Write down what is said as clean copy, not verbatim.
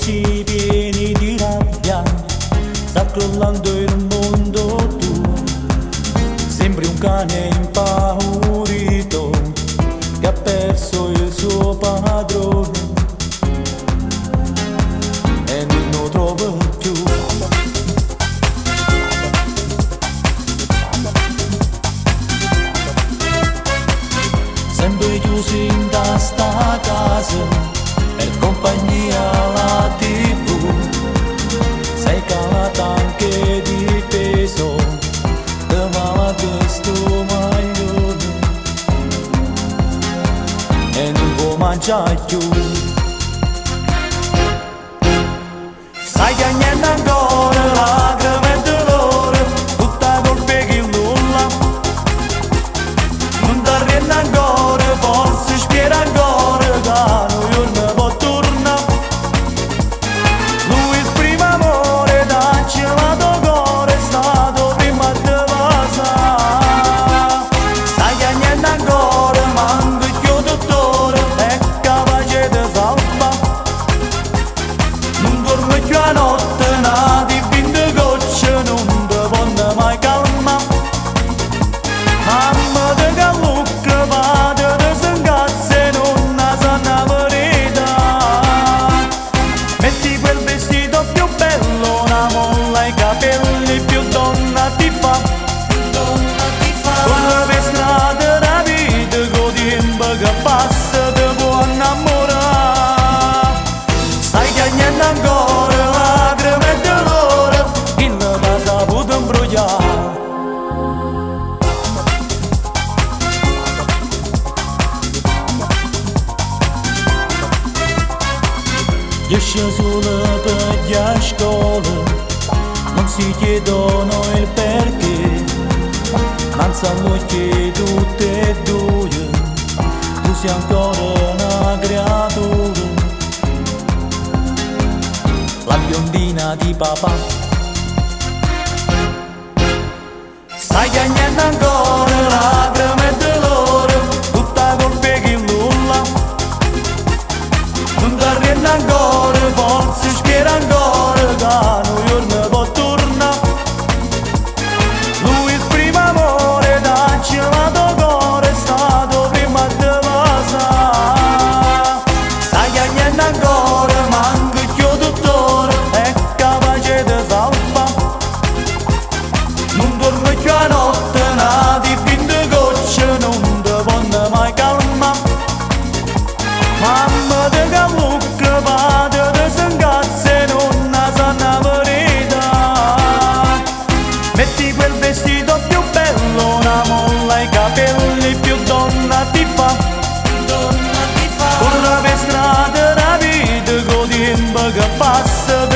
così pieni di rabbia, sta crollando il mondo tuo. Sembri un cane impaurito che ha perso il suo padrone e non lo trova più. Sempre chiusi in sta casa, per compagnia la TV. Sei calata anche di peso, te mala questo maglione e non può mangiare più. Stai piangendo ancora lacrime e dolore, tutta colpa che nulla. Non ti rende ancora, forse spera ancora che un giorno può tornare. Lui il primo amore, dacci la tua cuore, è stato prima di passare. Stai piangendo ancora, manco il tuo dottore è capace di salvare. Non dormi più a notte, nati fin gocce, non ti può mai calmare. Mamma di Gallucca, padre di Sangazza e nonna sanna verità. Metti quel vestito più bello, una molla ai capelli, più donna ti fa. Corre per strada da vita, con tempo che passa ti può innamorare. Stai piangendo ancora lacrime e dolore, il ti ha saputo imbrogliare. Esce solo per la scuola, non si chiedono il perché, ma sanno che tutte e due, tu sei ancora una creatura. La biondina di papà. Stai piangendo ancora lacrime e dolore, tutta colpa che nulla. Non ti rende ancora, forse spera ancora che un giorno può tornare. Lui il primo amore, dacci la tua cuore, è stato prima di passare. Stai piangendo ancora, manco il tuo dottore è capace di salvare. Non dormi più a notte, nati fin di gocce, non ti può mai calmare. Mamma di Gallucca, padre di Sangazza e nonna sanna verità. Metti quel vestito più bello, una molla ai capelli, più donna ti fa. Corre per strada da vita, con tempo che passa